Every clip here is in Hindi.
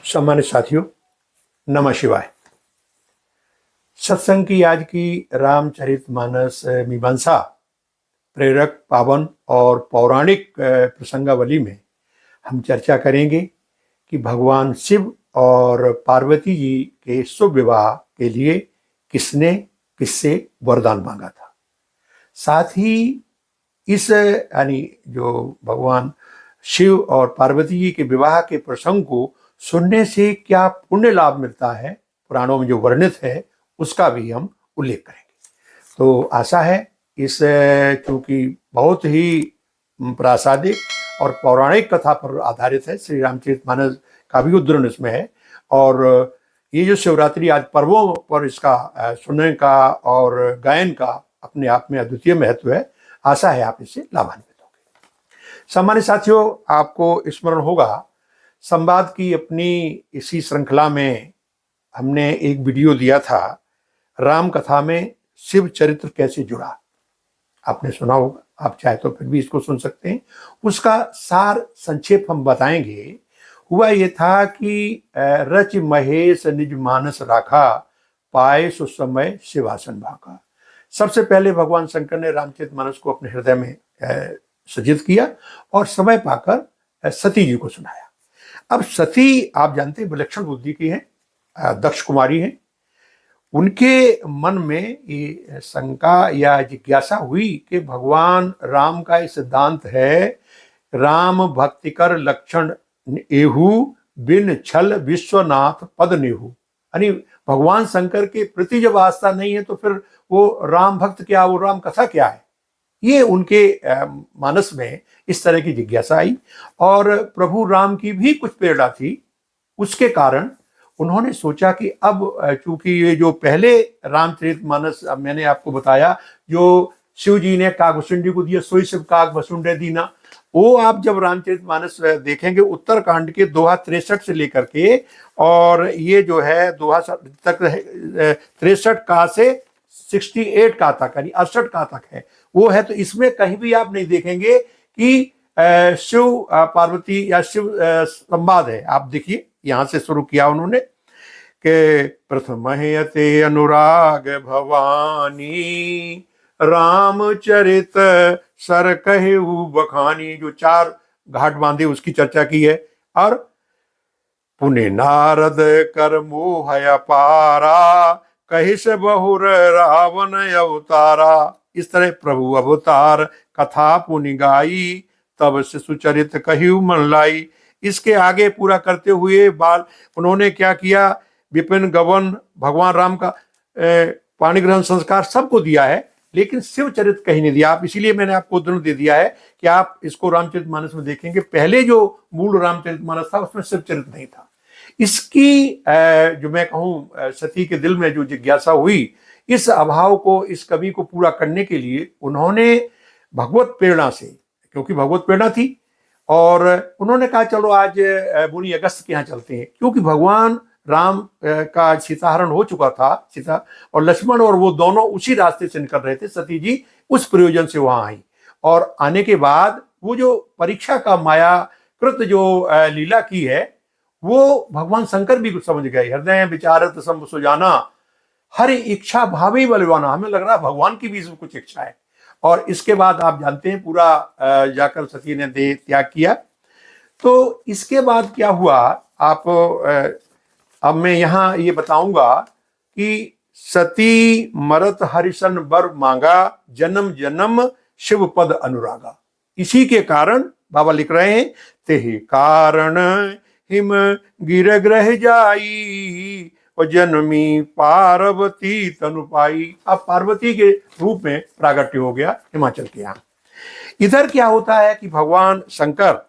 सम्मानित साथियों, नमः शिवाय। सत्संग की आज की रामचरितमानस मीमांसा प्रेरक, पावन और पौराणिक प्रसंगावली में हम चर्चा करेंगे कि भगवान शिव और पार्वती जी के शुभ विवाह के लिए किसने किससे वरदान मांगा था। साथ ही इस यानी जो भगवान शिव और पार्वती जी के विवाह के प्रसंग को सुनने से क्या पुण्य लाभ मिलता है, पुराणों में जो वर्णित है उसका भी हम उल्लेख करेंगे। तो आशा है इस चूंकि बहुत ही प्रासादिक और पौराणिक कथा पर आधारित है, श्री रामचरितमानस का भी उद्धरण इसमें है। और ये जो शिवरात्रि आज पर्वों पर इसका सुनने का और गायन का अपने आप में अद्वितीय महत्व है। आशा है आप इससे लाभान्वित होंगे। सम्मानित साथियों, आपको स्मरण होगा संवाद की अपनी इसी श्रृंखला में हमने एक वीडियो दिया था, राम कथा में शिव चरित्र कैसे जुड़ा। आपने सुना होगा, आप चाहे तो फिर भी इसको सुन सकते हैं। उसका सार संक्षेप हम बताएंगे। हुआ ये था कि रच महेश निज मानस राखा, पाए सो समय शिवासन भाका। सबसे पहले भगवान शंकर ने रामचरितमानस को अपने हृदय में सज्जित किया और समय पाकर सती जी को सुनाया। अब सती आप जानते हैं विलक्षण बुद्धि की है, दक्ष कुमारी है। उनके मन में ये शंका या जिज्ञासा हुई कि भगवान राम का ये सिद्धांत है, राम भक्ति कर लक्षण एहू, बिन छल विश्वनाथ पद नेहू। यानी भगवान शंकर के प्रति जब आस्था नहीं है तो फिर वो राम भक्त क्या, वो राम कथा क्या है। ये उनके मानस में इस तरह की जिज्ञासा आई और प्रभु राम की भी कुछ प्रेरणा थी। उसके कारण उन्होंने सोचा कि अब चूंकि ये जो पहले रामचरितमानस मैंने आपको बताया, जो शिव जी ने कागभूषुंडी को दिया, सोई शिव काग भसूंडे दीना, वो आप जब रामचरितमानस देखेंगे उत्तरकांड के दोहा 63 से लेकर के और ये जो है दोहा तक 63 का से 68 का तक यानी 68 का तक है वो है। तो इसमें कहीं भी आप नहीं देखेंगे कि शिव पार्वती या शिव संवाद है। आप देखिए यहां से शुरू किया उन्होंने कि प्रथम हयते अनुराग भवानी, रामचरित सर कहेऊ बखानी। जो 4 घाट बांधे उसकी चर्चा की है। और पुण्य नारद कर मोह अपारा, कहिस बहुर रावण अवतारा। इस तरह प्रभु अवतार कथा पुनि गाई, तब से सुचरित कहिऊ मन लाई। इसके आगे पूरा करते हुए बाल उन्होंने क्या किया, विपिन गवन भगवान राम का पाणी ग्रहण संस्कार सबको दिया है, लेकिन शिव चरित्र कहीं नहीं दिया। आप इसीलिए मैंने आपको उदाहरण दे दिया है कि आप इसको रामचरितमानस में देखेंगे। पहले जो मूल रामचरितमानस था उसमें शिव चरित्र नहीं था। इसकी जो मैं कहूँ सती के दिल में जो जिज्ञासा हुई, इस अभाव को इस कवि को पूरा करने के लिए उन्होंने भगवत प्रेरणा से, क्योंकि भगवत प्रेरणा थी, और उन्होंने कहा चलो आज मुनि अगस्त के यहाँ चलते हैं। क्योंकि भगवान राम का सीताहरण हो चुका था, सीता और लक्ष्मण और वो दोनों उसी रास्ते से निकल रहे थे। सती जी उस प्रयोजन से वहां आई और आने के बाद वो जो परीक्षा का मायाकृत जो लीला की है वो भगवान शंकर भी कुछ समझ गए। हृदय विचारत सम सुजाना, हर इच्छा भावी बलवाना। हमें लग रहा है भगवान की भी इसमें कुछ इच्छा है। और इसके बाद आप जानते हैं पूरा जाकर सती ने देह त्याग किया। तो इसके बाद क्या हुआ, आप अब मैं यहाँ ये बताऊंगा कि सती मरत हरिशन वर मांगा, जन्म जन्म शिव पद अनुरागा। इसी के कारण बाबा लिख रहे हैं, तेहि कारण हिम गिर ग्रह जाई, और जन्मी पार्वती तनु पाई। अब पार्वती के रूप में प्रागट्य हो गया हिमाचल के यहाँ। इधर क्या होता है कि भगवान शंकर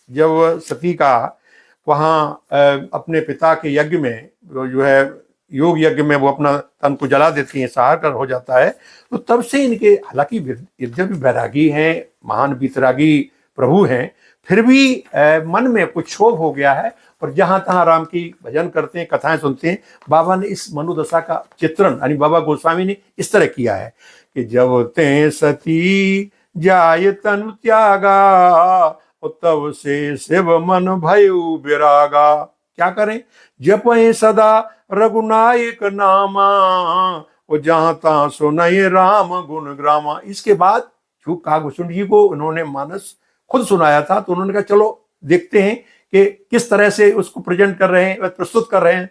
जब सती का वहां अपने पिता के यज्ञ में जो है योग यज्ञ में वो अपना तन को जला देती हैं, सहार कर हो जाता है। तो तब से इनके, हालांकि यद्यपि वैरागी हैं, महान वीतरागी प्रभु हैं, फिर भी मन में कुछ क्षोभ हो गया है और जहां तहां राम की भजन करते हैं, कथाएं सुनते हैं। बाबा ने इस मनोदशा का चित्रण यानी बाबा गोस्वामी ने इस तरह किया है कि जब ते सती जाय तनु त्यागा, तब से शिव मन भयउ विरागा। क्या करें? जपए सदा रघुनायक नामा, वो जहां तहां सुनाए राम गुण ग्रामा। इसके बाद जो काकभूषण जी को उन्होंने मानस खुद सुनाया था, तो उन्होंने कहा चलो देखते हैं कि किस तरह से उसको प्रेजेंट कर रहे हैं, प्रस्तुत कर रहे हैं।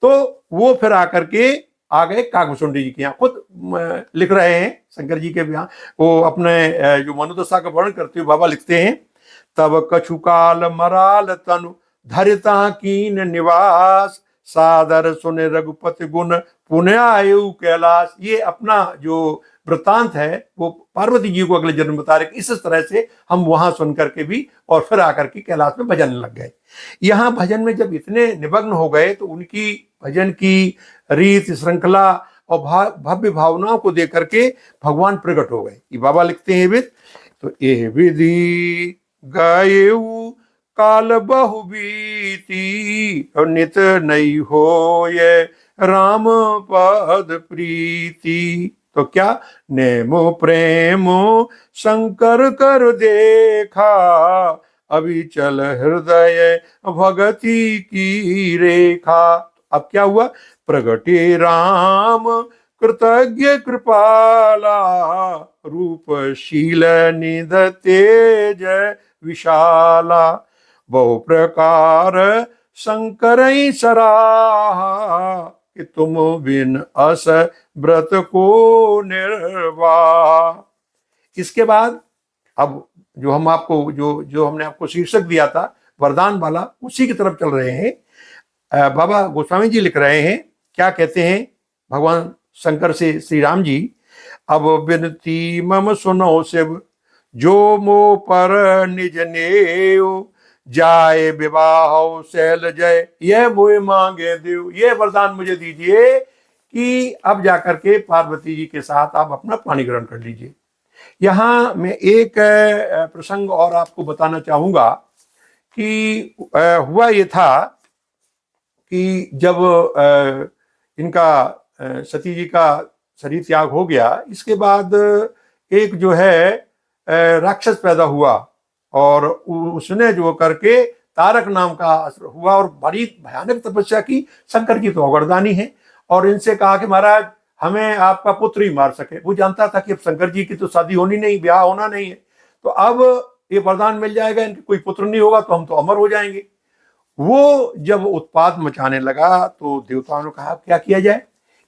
तो वो फिर आकर के आ गए काकभूषण जी के यहाँ, खुद लिख रहे हैं शंकर जी के यहाँ। वो अपने जो मनोदशा का वर्णन करते हुए बाबा लिखते हैं, तब कछु काल मराल तनु धरिता कीन निवास, सादर सुने रघुपति गुण पुण्य आयु कैलाश। ये अपना जो वृत्तांत है वो पार्वती जी को अगले जन्म बता रहे। इस तरह से हम वहां सुन करके भी और फिर आकर के कैलाश में भजन लग गए। यहाँ भजन में जब इतने निमग्न हो गए तो उनकी भजन की रीत श्रृंखला और भव्य भावनाओं को देख करके भगवान प्रकट हो गए। ये बाबा लिखते हैं विद, तो ये विधि गायेऊ काल बहु बीती, और नित नहीं हो ये राम पद प्रीति। तो क्या? नेमो प्रेमो शंकर कर देखा, अभी चल हृदय भगति की रेखा। अब क्या हुआ? प्रगटे राम कृतज्ञ कृपाला, रूपशील निध तेज विशाला, बहु प्रकार शंकर सराहा, कि तुम बिन अस व्रत को निर्वाह। इसके बाद अब जो हम आपको जो हमने आपको शीर्षक दिया था वरदान वाला, उसी की तरफ चल रहे हैं। बाबा गोस्वामी जी लिख रहे हैं, क्या कहते हैं भगवान शंकर से श्री राम जी, अब विनती मम सुनो शिव, जो मो पर निज नेव, जाए विवाह शैल जय, यह मोए मांगे देव। ये वरदान मुझे दीजिए कि अब जाकर के पार्वती जी के साथ आप अपना पानी ग्रहण कर लीजिए। यहाँ मैं एक प्रसंग और आपको बताना चाहूंगा कि हुआ ये था कि जब इनका सती जी का शरीर त्याग हो गया, इसके बाद एक जो है राक्षस पैदा हुआ, और उसने जो करके तारक नाम का असुर हुआ और बड़ी भयानक तपस्या की। शंकर की तो अगरदानी है, और इनसे कहा कि महाराज हमें आपका पुत्र ही मार सके। वो जानता था कि अब शंकर जी की तो शादी होनी नहीं, ब्याह होना नहीं है, तो अब ये वरदान मिल जाएगा, इनके कोई पुत्र नहीं होगा तो हम तो अमर हो जाएंगे। वो जब उत्पात मचाने लगा तो देवताओं ने कहा क्या किया जाए।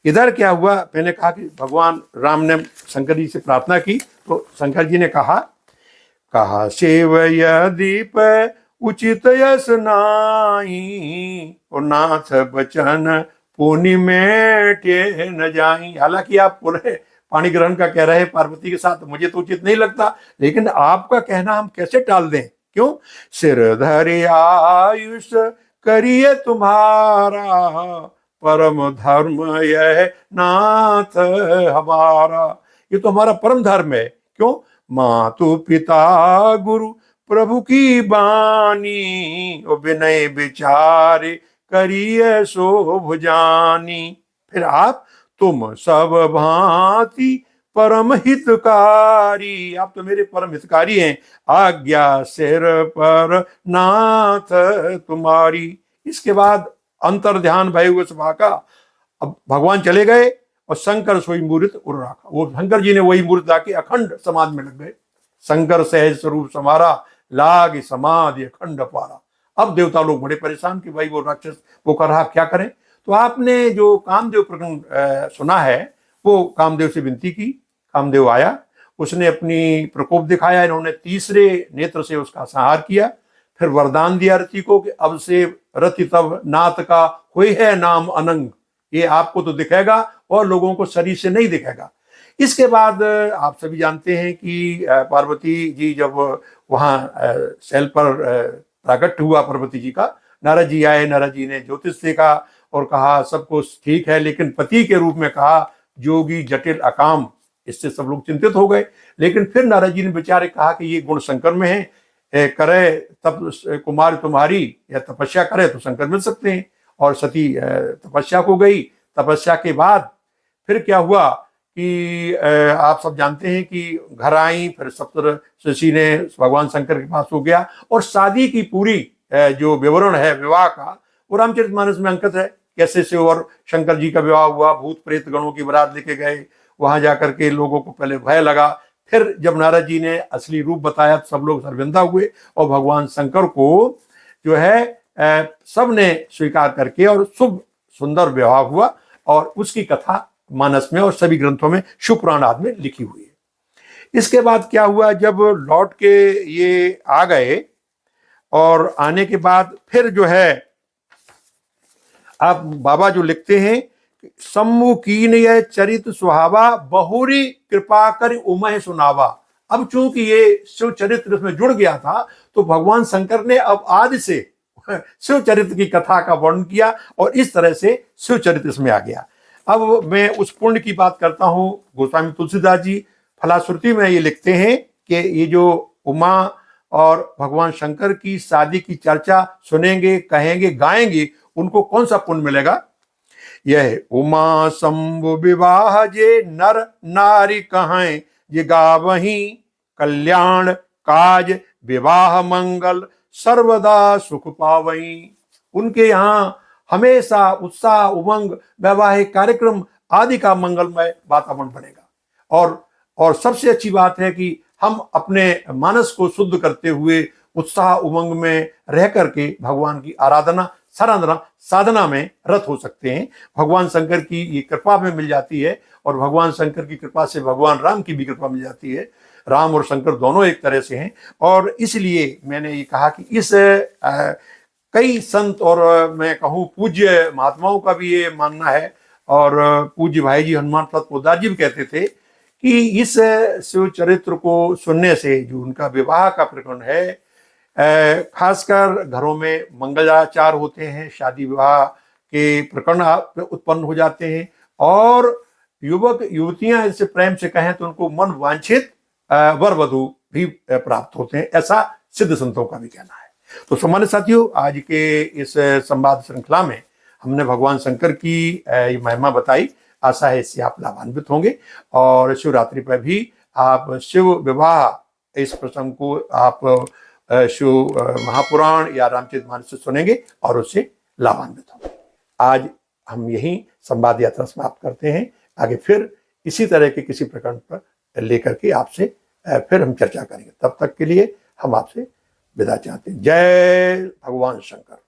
इधर क्या हुआ, मैंने कहा कि भगवान राम ने शंकर जी से प्रार्थना की, तो शंकर जी ने कहा सेव दीप उचित यस नाई, और नाथ बचन पुनि में टे न जाई। हालांकि आप पूरे पानी ग्रहण का कह रहे हैं पार्वती के साथ, मुझे तो उचित नहीं लगता, लेकिन आपका कहना हम कैसे टाल दें। क्यों? सिर धरि आयुष करिए तुम्हारा, परम धर्म यह नाथ हमारा। ये तो हमारा परम धर्म है। क्यों? मातु पिता गुरु प्रभु की बानी, और विनय विचार करिए शोभ जानी। फिर आप तुम सब भांति परम हितकारी, आप तो मेरे परम हितकारी हैं, आज्ञा सिर पर नाथ तुम्हारी। इसके बाद अंतर ध्यान भय हुए सभा का, अब भगवान चले गए और शंकर सोई मूर्त उड़ रखा। वो शंकर जी ने वही मूर्त आके अखंड समाधि में लग गए। शंकर सहज स्वरूप समारा, लाग समाधि अखंड पारा। अब देवता लोग बड़े परेशान कि भाई वो राक्षस वो कर रहा, क्या करें। तो आपने जो कामदेव प्रकरण सुना है, वो कामदेव से विनती की। कामदेव आया, उसने अपनी प्रकोप दिखाया, इन्होंने तीसरे नेत्र से उसका संहार किया। फिर वरदान दिया रति को कि अब से रति तब नाथ का हुई है नाम अनंग, ये आपको तो दिखेगा और लोगों को शरीर से नहीं दिखेगा। इसके बाद आप सभी जानते हैं कि पार्वती जी जब वहाँ शैल पर प्राकट हुआ पार्वती जी का, नारद जी आए, नारद जी ने ज्योतिष देखा और कहा सब कुछ ठीक है, लेकिन पति के रूप में कहा जोगी जटिल अकाम। इससे सब लोग चिंतित हो गए। लेकिन फिर नारद जी ने बेचारे कहा कि ये गुण शंकर में है, करे तब कुमार तुम्हारी, या तपस्या करे तो शंकर मिल सकते हैं। और सती तपस्या को गई। तपस्या के बाद फिर क्या हुआ कि आप सब जानते हैं कि घर आई, फिर सप्तऋषि ने भगवान शंकर के पास हो गया और शादी की पूरी जो विवरण है विवाह का, वो रामचरितमानस में अंकित है। कैसे शिव और शंकर जी का विवाह हुआ, भूत प्रेत गणों की बारात लेके गए, वहां जाकर के लोगों को पहले भय लगा, फिर जब नारद जी ने असली रूप बताया तो सब लोग शर्मिंदा हुए और भगवान शंकर को जो है सब ने स्वीकार करके और शुभ सुंदर विवाह हुआ। और उसकी कथा मानस में और सभी ग्रंथों में, शिव पुराण आदि में लिखी हुई है। इसके बाद क्या हुआ, जब लौट के ये आ गए और आने के बाद फिर जो है आप बाबा जो लिखते हैं, सम्मुखीन यह चरित सुहावा, बहुरी कृपा कर उमय सुनावा। अब चूंकि ये शिव चरित्र इसमें जुड़ गया था तो भगवान शंकर ने अब आदि से शिव चरित्र की कथा का वर्णन किया और इस तरह से शिव चरित्र इसमें आ गया। अब मैं उस पुण्य की बात करता हूं। गोस्वामी तुलसीदास जी फलाश्रुति में ये लिखते हैं कि ये जो उमा और भगवान शंकर की शादी की चर्चा सुनेंगे, कहेंगे, गाएंगे, उनको कौन सा पुण्य मिलेगा। यह उमा शंभु विवाह जे नर नारी कहें, ये गावहीं कल्याण काज विवाह मंगल सर्वदा सुख पावहीं। उनके यहाँ हमेशा उत्साह उमंग वैवाहिक कार्यक्रम आदि का मंगलमय वातावरण बनेगा। और सबसे अच्छी बात है कि हम अपने मानस को शुद्ध करते हुए उत्साह उमंग में रह करके भगवान की आराधना साधना में रत हो सकते हैं। भगवान शंकर की ये कृपा में मिल जाती है और भगवान शंकर की कृपा से भगवान राम की भी कृपा मिल जाती है। राम और शंकर दोनों एक तरह से हैं और इसलिए मैंने ये कहा कि इस कई संत और मैं कहूँ पूज्य महात्माओं का भी ये मानना है और पूज्य भाई जी हनुमान प्रसाद पोद्दार जी भी कहते थे कि इस शिव चरित्र को सुनने से जो उनका विवाह का प्रकरण है, खासकर घरों में मंगलाचार होते हैं, शादी विवाह के प्रकरण उत्पन्न हो जाते हैं और युवक युवतियां इससे प्रेम से कहें तो उनको मन वांछित वर वधु भी प्राप्त होते हैं, ऐसा सिद्ध संतों का भी कहना है। तो सम्मानित साथियों, आज के इस संवाद श्रृंखला में हमने भगवान शंकर की महिमा बताई। आशा है इससे आप लाभान्वित होंगे और शिवरात्रि पर भी आप शिव विवाह इस प्रसंग को आप शिव महापुराण या रामचरितमानस से सुनेंगे और उससे लाभान्वित होंगे। आज हम यही संवाद यात्रा समाप्त करते हैं। आगे फिर इसी तरह के किसी प्रकरण पर लेकर के आपसे फिर हम चर्चा करेंगे। तब तक के लिए हम आपसे विदा चाहते हैं। जय भगवान शंकर।